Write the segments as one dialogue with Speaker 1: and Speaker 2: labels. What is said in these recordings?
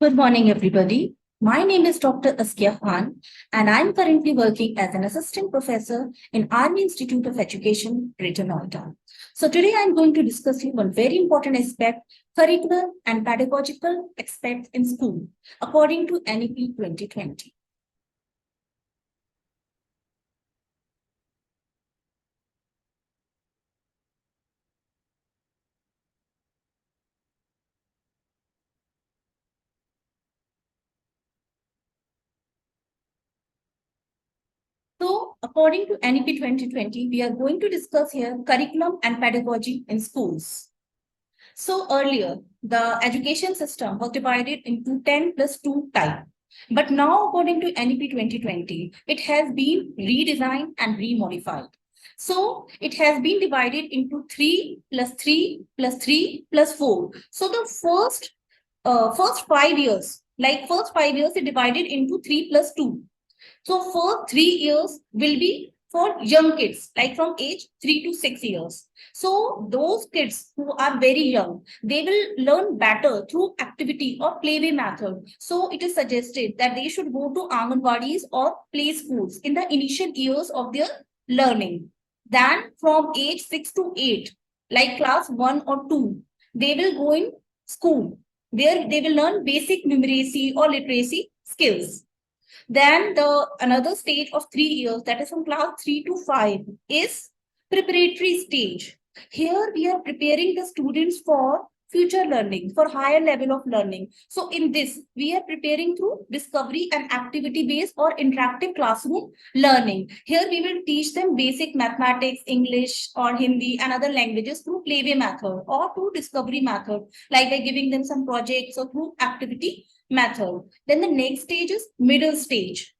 Speaker 1: Good morning, everybody. My name is Dr. AZKIA Khan, and I'm currently working as an assistant professor in Army Institute of Education, Greater Noida. So today I'm going to discuss you one very important aspect, curricular and pedagogical aspects in school, according to NEP 2020. So, according to NEP 2020, we are going to discuss here curriculum and pedagogy in schools. So earlier, the education system was divided into 10 plus 2 type. But now, according to NEP 2020, it has been redesigned and remodified. So it has been divided into 3 plus 3 plus 3 plus 4. So the first 5 years, first 5 years, it divided into 3 plus 2. So for 3 years will be for young kids, like from age 3 to 6 years. So those kids who are very young, they will learn better through activity or playway method. So it is suggested that they should go to Anganwadis or play schools in the initial years of their learning. Then from age 6 to 8, like class 1 or 2, they will go in school where they will learn basic numeracy or literacy skills. Then the another stage of 3 years, that is from class 3 to 5, is preparatory stage. Here we are preparing the students for future learning, for higher level of learning. So in this, we are preparing through discovery and activity-based or interactive classroom learning. Here we will teach them basic mathematics, English or Hindi and other languages through playway method or through discovery method, like by giving them some projects or through activity method. Then the next stage is middle stage.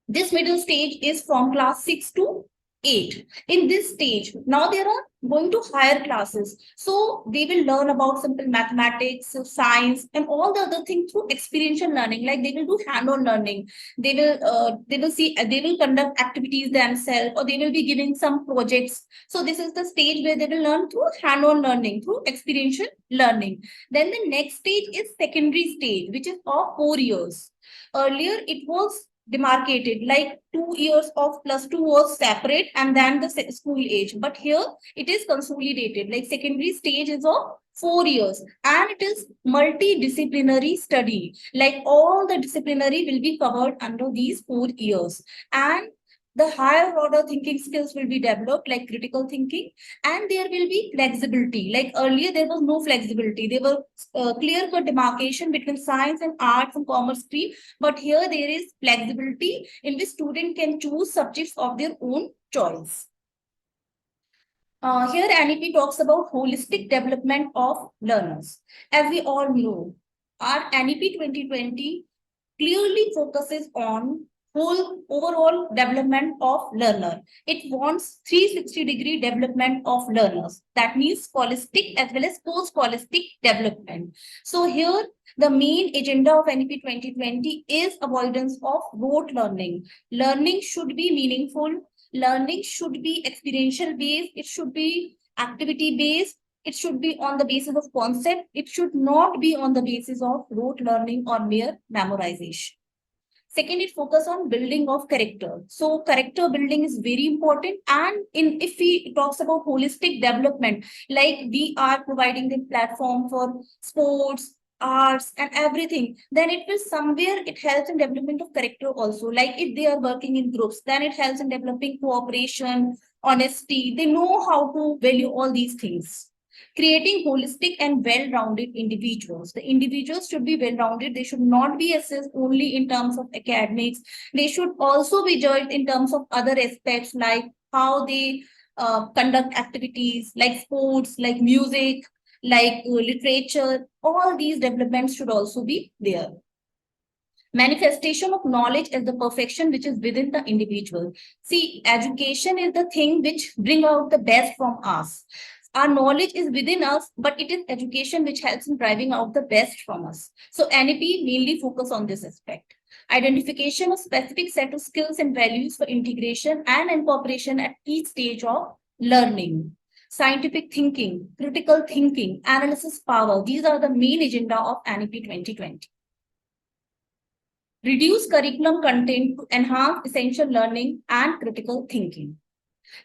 Speaker 1: This middle stage is from class 6 to 8. In this stage, now they are going to higher classes. So they will learn about simple mathematics, science, and all the other things through experiential learning. Like they will do hand-on learning. They will conduct activities themselves, or they will be giving some projects. So this is the stage where they will learn through hand-on learning, through experiential learning. Then the next stage is secondary stage, which is of 4 years. Earlier, it was demarcated, like 2 years of plus 2 was separate and then the school age, but here it is consolidated, like secondary stage is of 4 years and it is multidisciplinary study, like all the disciplinary will be covered under these 4 years. And the higher order thinking skills will be developed, like critical thinking, and there will be flexibility. Like earlier there was no flexibility, there were clear cut demarcation between science and arts and commerce stream, but here there is flexibility in which student can choose subjects of their own choice. Here NEP talks about holistic development of learners. As we all know, our NEP 2020 clearly focuses on whole overall development of learner. It wants 360-degree development of learners. That means scholastic as well as post-scholastic development. So here the main agenda of NEP 2020 is avoidance of rote learning. Learning should be meaningful. Learning should be experiential based. It should be activity based. It should be on the basis of concept. It should not be on the basis of rote learning or mere memorization. Second, it focus on building of character. So character building is very important. And in if we talks about holistic development, like we are providing the platform for sports, arts, and everything, then it will somewhere it helps in development of character also. Like if they are working in groups, then it helps in developing cooperation, honesty. They know how to value all these things, creating holistic and well-rounded individuals. The individuals should be well-rounded. They should not be assessed only in terms of academics. They should also be judged in terms of other aspects, like how they conduct activities, like sports, like music, like literature. All these developments should also be there. Manifestation of knowledge as the perfection which is within the individual. See, education is the thing which bring out the best from us. Our knowledge is within us, but it is education which helps in driving out the best from us. So NEP mainly focus on this aspect. Identification of specific set of skills and values for integration and incorporation at each stage of learning. Scientific thinking, critical thinking, analysis power. These are the main agenda of NEP 2020. Reduce curriculum content to enhance essential learning and critical thinking.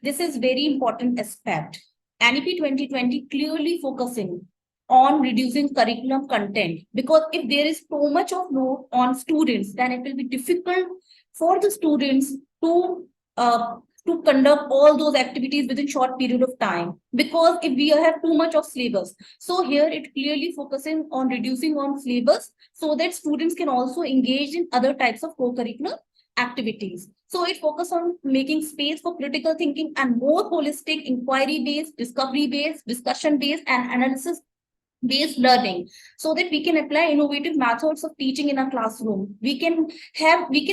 Speaker 1: This is very important aspect. NEP 2020 clearly focusing on reducing curriculum content, because if there is so much of load on students, then it will be difficult for the students to uh, to conduct all those activities within short period of time, because if we have too much of syllabus. So here it clearly focusing on reducing on syllabus so that students can also engage in other types of co-curricular activities. So it focuses on making space for critical thinking and more holistic, inquiry-based, discovery-based, discussion-based, and analysis-based learning, so that we can apply innovative methods of teaching in a classroom. We can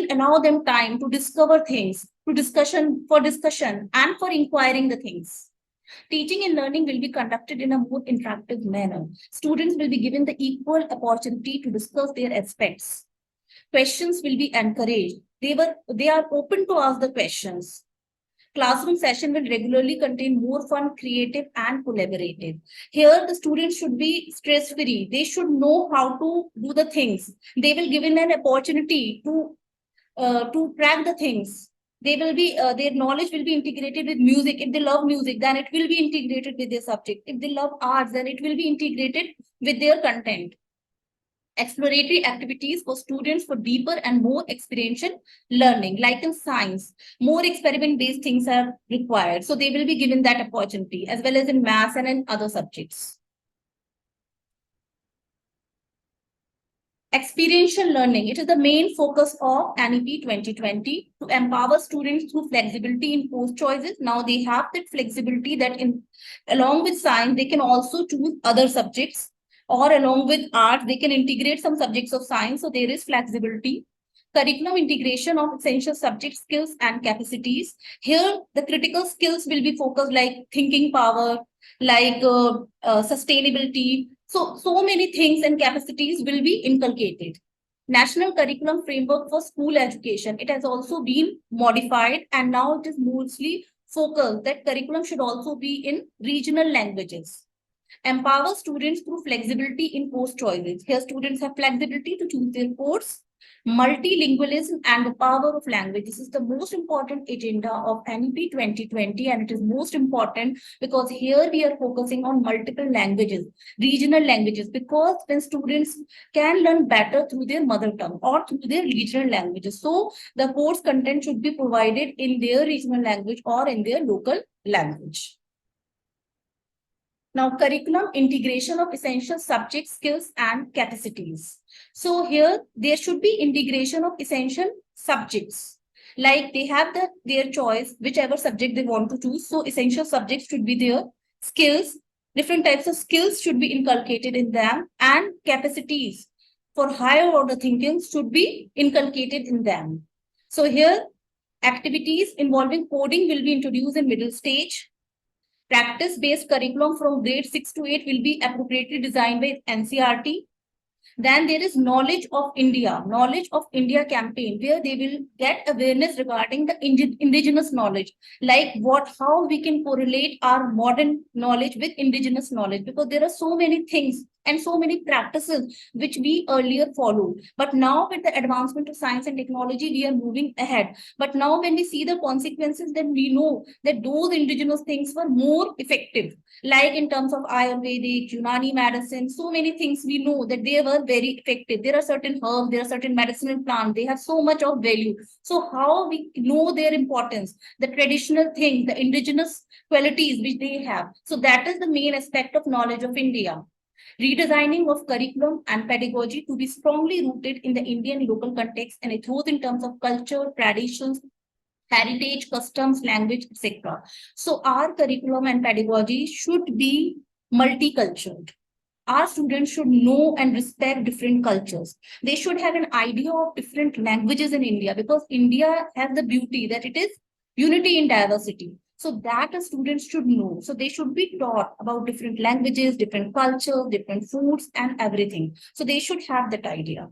Speaker 1: allow them time to discover things, to discussion and for inquiring the things. Teaching and learning will be conducted in a more interactive manner. Students will be given the equal opportunity to discuss their aspects. Questions will be encouraged. They are open to ask the questions. Classroom session will regularly contain more fun, creative, and collaborative. Here, the students should be stress-free. They should know how to do the things. They will given an opportunity to crack the things. They will be their knowledge will be integrated with music. If they love music, then it will be integrated with their subject. If they love arts, then it will be integrated with their content. Exploratory activities for students for deeper and more experiential learning. Like in science, more experiment-based things are required. So they will be given that opportunity, as well as in maths and in other subjects. Experiential learning. It is the main focus of NEP 2020 to empower students through flexibility in course choices. Now they have that flexibility that along with science, they can also choose other subjects, or along with art, they can integrate some subjects of science. So there is flexibility. Curriculum integration of essential subject skills and capacities. Here, the critical skills will be focused, like thinking power, like sustainability. So many things and capacities will be inculcated. National curriculum framework for school education. It has also been modified, and now it is mostly focused that curriculum should also be in regional languages. Empower students through flexibility in course choices. Here, students have flexibility to choose their course. Multilingualism and the power of language. This is the most important agenda of NEP 2020, and it is most important because here we are focusing on multiple languages, regional languages, because when students can learn better through their mother tongue or through their regional languages. So the course content should be provided in their regional language or in their local language. Now, curriculum integration of essential subject skills and capacities. So here there should be integration of essential subjects. Like they have their choice, whichever subject they want to choose. So essential subjects should be their skills. Different types of skills should be inculcated in them, and capacities for higher order thinking should be inculcated in them. So here activities involving coding will be introduced in middle stage. Practice-based curriculum from grade 6 to 8 will be appropriately designed by NCERT. Then there is Knowledge of India campaign, where they will get awareness regarding the indigenous knowledge, like how we can correlate our modern knowledge with indigenous knowledge, because there are so many things and so many practices which we earlier followed. But now with the advancement of science and technology, we are moving ahead. But now when we see the consequences, then we know that those indigenous things were more effective, like in terms of Ayurvedic, Unani medicine, so many things we know that they were very effective. There are certain herbs, there are certain medicinal plants, they have so much of value. So how we know their importance, the traditional things, the indigenous qualities which they have. So that is the main aspect of Knowledge of India. Redesigning of curriculum and pedagogy to be strongly rooted in the Indian local context and its roots in terms of culture, traditions, heritage, customs, language, etc. So our curriculum and pedagogy should be multicultural. Our students should know and respect different cultures. They should have an idea of different languages in India, because India has the beauty that it is unity in diversity. So that the students should know. So they should be taught about different languages, different cultures, different foods, and everything. So they should have that idea.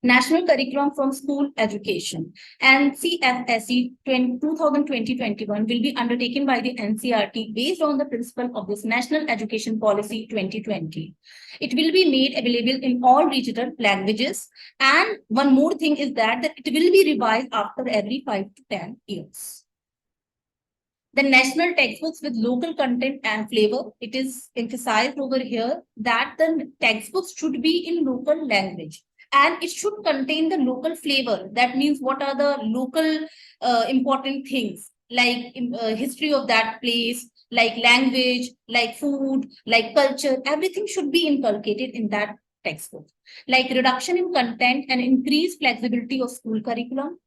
Speaker 1: National Curriculum from School Education, and CFSE 2020-21 will be undertaken by the NCERT based on the principle of this National Education Policy 2020. It will be made available in all regional languages. And one more thing is that it will be revised after every 5 to 10 years. The national textbooks with local content and flavor, it is emphasized over here that the textbooks should be in local language and it should contain the local flavor. That means what are the local important things like history of that place, like language, like food, like culture, everything should be inculcated in that textbook. Like reduction in content and increased flexibility of school curriculum,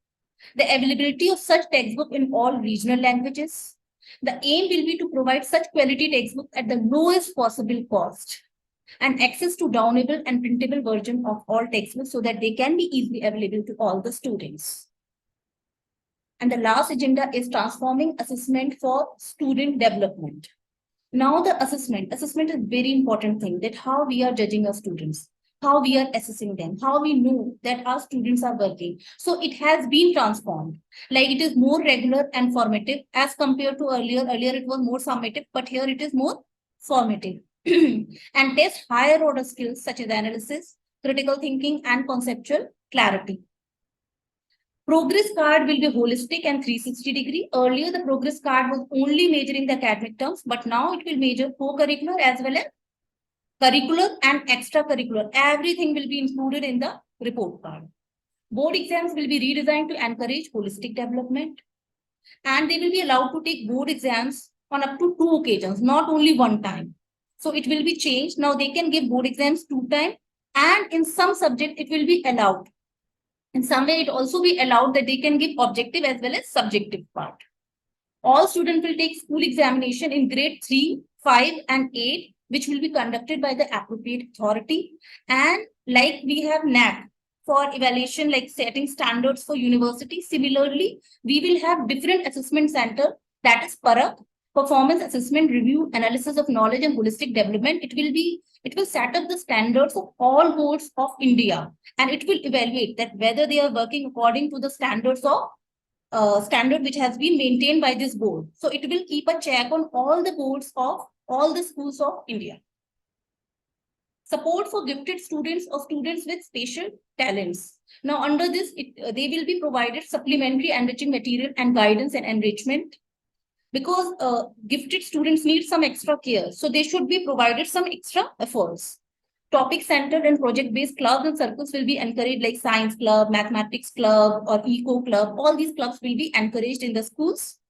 Speaker 1: the availability of such textbook in all regional languages. The aim will be to provide such quality textbook at the lowest possible cost and access to downloadable and printable version of all textbooks so that they can be easily available to all the students. And the last agenda is transforming assessment for student development. Now the assessment is very important thing, that how we are judging our students, how we are assessing them, how we know that our students are working. So it has been transformed. Like it is more regular and formative as compared to earlier. Earlier it was more summative, but here it is more formative. And test higher order skills such as analysis, critical thinking, and conceptual clarity. Progress card will be holistic and 360-degree. Earlier, the progress card was only measuring the academic terms, but now it will measure co-curricular as well as curricular and extracurricular. Everything will be included in the report card. Board exams will be redesigned to encourage holistic development. And they will be allowed to take board exams on up to 2 occasions, not only one time. So it will be changed. Now they can give board exams 2 times, and in some subject it will be allowed. In some way, it also be allowed that they can give objective as well as subjective part. All students will take school examination in grade 3, 5, and 8, which will be conducted by the appropriate authority. And like we have NEP for evaluation, like setting standards for university. Similarly, we will have different assessment center, that is PARAK, Performance Assessment Review, Analysis of Knowledge and Holistic Development. It will set up the standards of all boards of India, and it will evaluate that whether they are working according to the standards of standard which has been maintained by this board. So it will keep a check on all the boards of all the schools of India. Support for gifted students or students with special talents. Now under this, they will be provided supplementary enriching material and guidance and enrichment, because gifted students need some extra care. So they should be provided some extra efforts. Topic-centered and project-based clubs and circles will be encouraged, like science club, mathematics club, or eco club. All these clubs will be encouraged in the schools.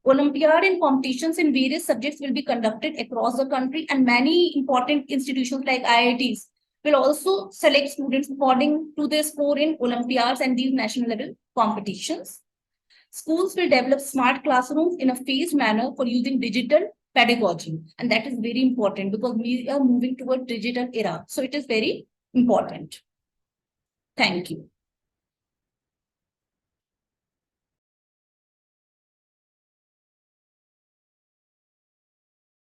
Speaker 1: Olympiad and competitions in various subjects will be conducted across the country, and many important institutions like IITs will also select students according to their score in Olympiads and these national level competitions. Schools will develop smart classrooms in a phased manner for using digital pedagogy. And that is very important because we are moving toward digital era. So it is very important. Thank you.